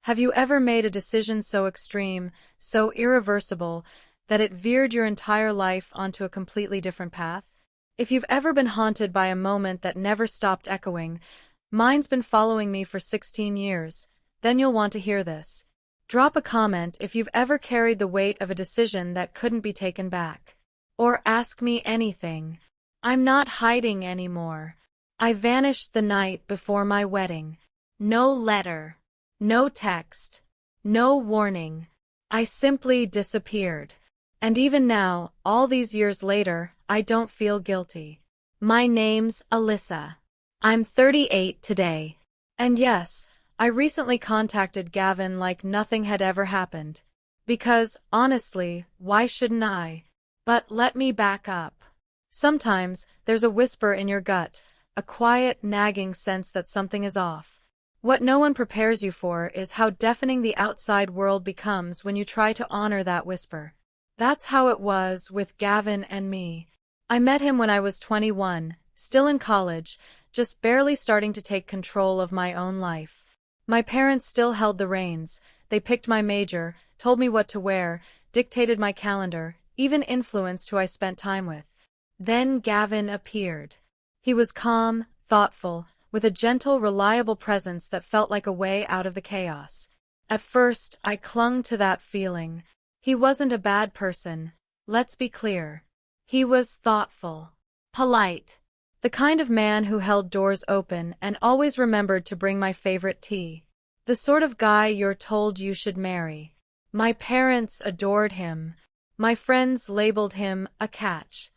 Have you ever made a decision so extreme, so irreversible, that it veered your entire life onto a completely different path? If you've ever been haunted by a moment that never stopped echoing, mine's been following me for 16 years, then you'll want to hear this. Drop a comment if you've ever carried the weight of a decision that couldn't be taken back. Or ask me anything. I'm not hiding anymore. I vanished the night before my wedding. No letter. No text. No warning. I simply disappeared. And even now, all these years later, I don't feel guilty. My name's Alyssa. I'm 38 today. And yes, I recently contacted Gavin like nothing had ever happened. Because, honestly, why shouldn't I? But let me back up. Sometimes, there's a whisper in your gut, a quiet, nagging sense that something is off. What no one prepares you for is how deafening the outside world becomes when you try to honor that whisper. That's how it was with Gavin and me. I met him when I was 21, still in college, just barely starting to take control of my own life. My parents still held the reins. They picked my major, told me what to wear, dictated my calendar, even influenced who I spent time with. Then Gavin appeared. He was calm, thoughtful, with a gentle, reliable presence that felt like a way out of the chaos. At first, I clung to that feeling. He wasn't a bad person, let's be clear. He was thoughtful, polite, the kind of man who held doors open and always remembered to bring my favorite tea. The sort of guy you're told you should marry. My parents adored him. My friends labeled him a catch.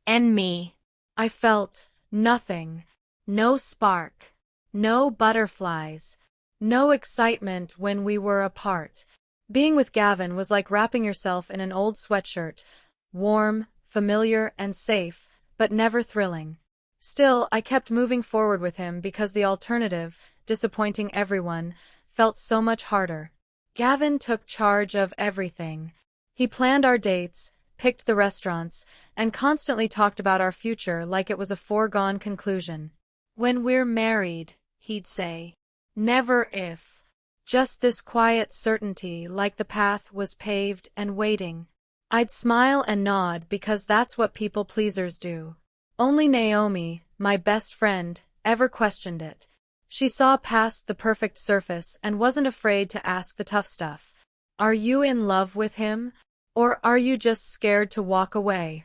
And me. I felt nothing. No spark. No butterflies. No excitement when we were apart. Being with Gavin was like wrapping yourself in an old sweatshirt. Warm, familiar, and safe, but never thrilling. Still, I kept moving forward with him because the alternative, disappointing everyone, felt so much harder. Gavin took charge of everything. He planned our dates, picked the restaurants, and constantly talked about our future like it was a foregone conclusion. When we're married, he'd say. Never if. Just this quiet certainty like the path was paved and waiting. I'd smile and nod because that's what people-pleasers do. Only Naomi, my best friend, ever questioned it. She saw past the perfect surface and wasn't afraid to ask the tough stuff. Are you in love with him? Or are you just scared to walk away?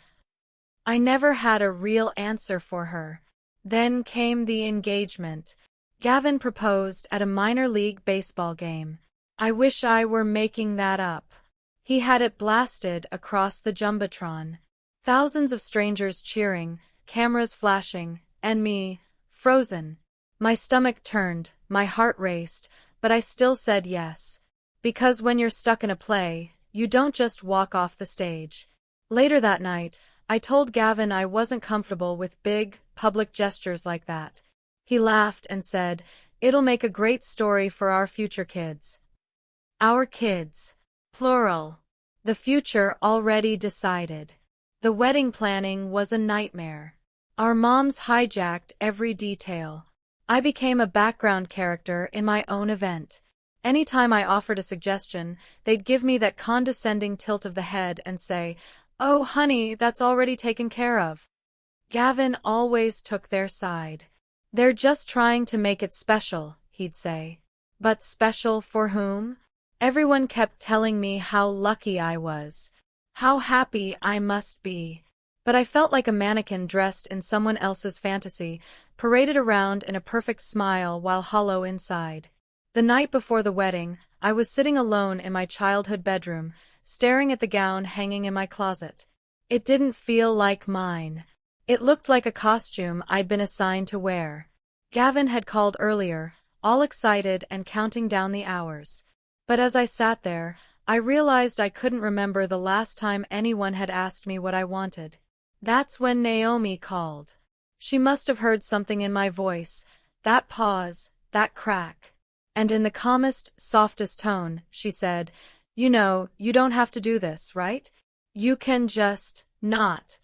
I never had a real answer for her. Then came the engagement. Gavin proposed at a minor league baseball game. I wish I were making that up. He had it blasted across the jumbotron. Thousands of strangers cheering, cameras flashing, and me, frozen. My stomach turned, my heart raced, but I still said yes. Because when you're stuck in a play, you don't just walk off the stage. Later that night, I told Gavin I wasn't comfortable with big, public gestures like that. He laughed and said, "It'll make a great story for our future kids." Our kids. Plural. The future already decided. The wedding planning was a nightmare. Our moms hijacked every detail. I became a background character in my own event. Anytime I offered a suggestion, they'd give me that condescending tilt of the head and say, "Oh, honey, that's already taken care of." Gavin always took their side. "They're just trying to make it special," he'd say. But special for whom? Everyone kept telling me how lucky I was, how happy I must be. But I felt like a mannequin dressed in someone else's fantasy, paraded around in a perfect smile while hollow inside. The night before the wedding, I was sitting alone in my childhood bedroom, staring at the gown hanging in my closet. It didn't feel like mine. It looked like a costume I'd been assigned to wear. Gavin had called earlier, all excited and counting down the hours. But as I sat there, I realized I couldn't remember the last time anyone had asked me what I wanted. That's when Naomi called. She must have heard something in my voice, that pause, that crack. And in the calmest, softest tone, she said, "You know, you don't have to do this, right? You can just not."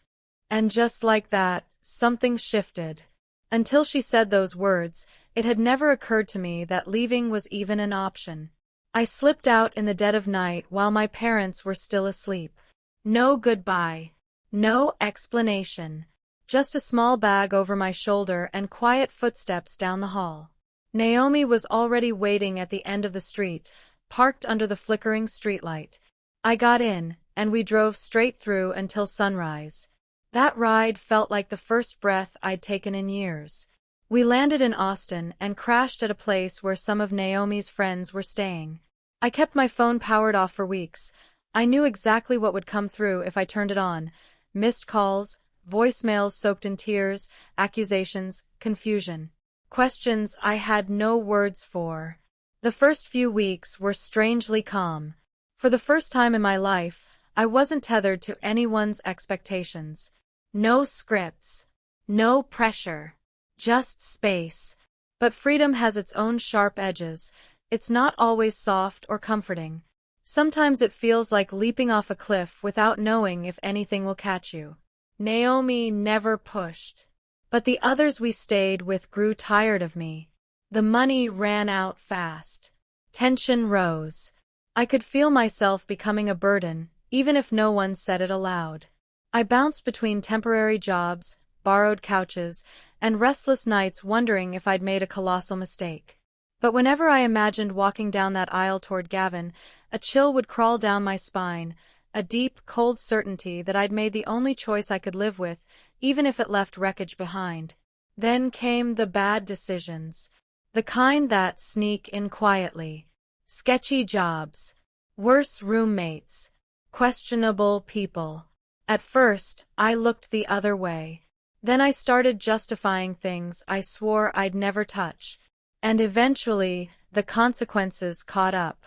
And just like that, something shifted. Until she said those words, it had never occurred to me that leaving was even an option. I slipped out in the dead of night while my parents were still asleep. No goodbye. No explanation. Just a small bag over my shoulder and quiet footsteps down the hall. Naomi was already waiting at the end of the street, parked under the flickering streetlight. I got in, and we drove straight through until sunrise. That ride felt like the first breath I'd taken in years. We landed in Austin and crashed at a place where some of Naomi's friends were staying. I kept my phone powered off for weeks. I knew exactly what would come through if I turned it on. Missed calls, voicemails soaked in tears, accusations, confusion. Questions I had no words for. The first few weeks were strangely calm. For the first time in my life, I wasn't tethered to anyone's expectations. No scripts. No pressure. Just space. But freedom has its own sharp edges. It's not always soft or comforting. Sometimes it feels like leaping off a cliff without knowing if anything will catch you. Naomi never pushed. But the others we stayed with grew tired of me. The money ran out fast. Tension rose. I could feel myself becoming a burden, even if no one said it aloud. I bounced between temporary jobs, borrowed couches, and restless nights wondering if I'd made a colossal mistake. But whenever I imagined walking down that aisle toward Gavin, a chill would crawl down my spine, a deep, cold certainty that I'd made the only choice I could live with, even if it left wreckage behind. Then came the bad decisions. The kind that sneak in quietly. Sketchy jobs. Worse roommates. Questionable people. At first, I looked the other way. Then I started justifying things I swore I'd never touch. And eventually, the consequences caught up.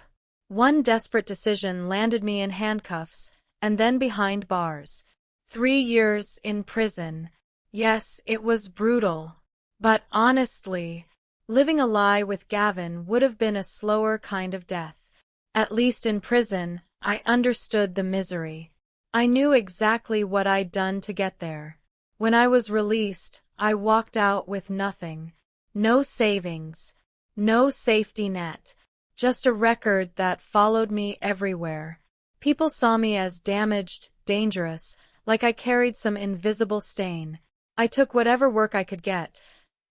One desperate decision landed me in handcuffs, and then behind bars. 3 years in prison. Yes, it was brutal. But honestly, living a lie with Gavin would have been a slower kind of death. At least in prison, I understood the misery. I knew exactly what I'd done to get there. When I was released, I walked out with nothing. No savings. No safety net. Just a record that followed me everywhere. People saw me as damaged, dangerous, like I carried some invisible stain. I took whatever work I could get.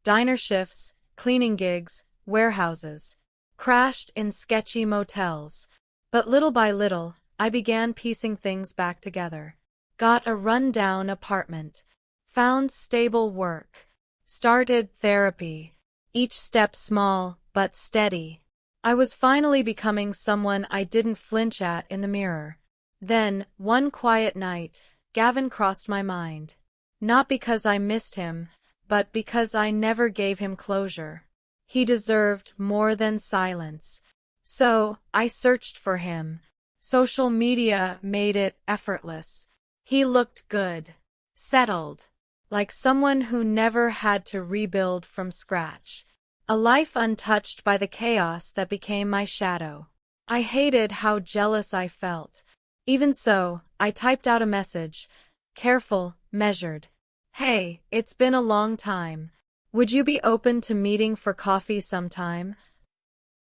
Diner shifts, cleaning gigs, warehouses. Crashed in sketchy motels. But little by little, I began piecing things back together. Got a run-down apartment. Found stable work. Started therapy. Each step small, but steady. I was finally becoming someone I didn't flinch at in the mirror. Then, one quiet night, Gavin crossed my mind. Not because I missed him, but because I never gave him closure. He deserved more than silence. So, I searched for him. Social media made it effortless. He looked good. Settled. Like someone who never had to rebuild from scratch. A life untouched by the chaos that became my shadow. I hated how jealous I felt. Even so, I typed out a message. Careful, measured. Hey, it's been a long time. Would you be open to meeting for coffee sometime?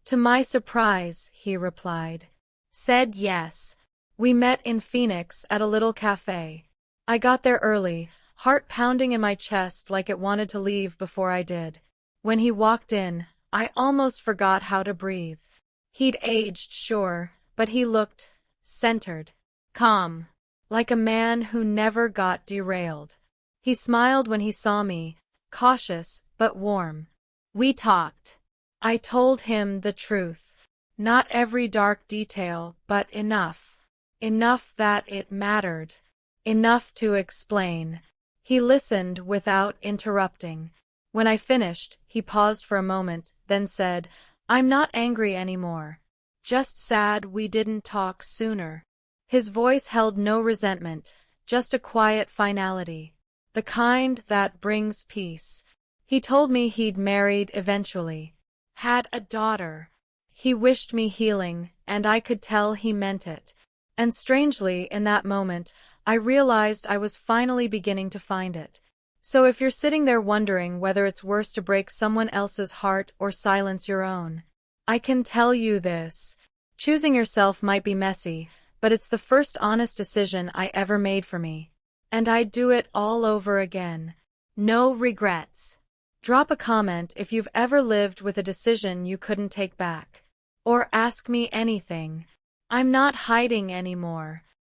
To my surprise, he replied. Said yes. We met in Phoenix at a little cafe. I got there early, heart pounding in my chest like it wanted to leave before I did. When he walked in, I almost forgot how to breathe. He'd aged, sure, but he looked centered, calm, like a man who never got derailed. He smiled when he saw me, cautious but warm. We talked. I told him the truth. Not every dark detail, but enough. Enough that it mattered. Enough to explain. He listened without interrupting. When I finished, he paused for a moment, then said, I'm not angry anymore. Just sad we didn't talk sooner. His voice held no resentment, just a quiet finality. The kind that brings peace. He told me he'd married eventually. Had a daughter. He wished me healing, and I could tell he meant it. And strangely, in that moment, I realized I was finally beginning to find it. So if you're sitting there wondering whether it's worse to break someone else's heart or silence your own, I can tell you this. Choosing yourself might be messy, but it's the first honest decision I ever made for me. And I'd do it all over again. No regrets. Drop a comment if you've ever lived with a decision you couldn't take back. Or ask me anything. I'm not hiding anymore.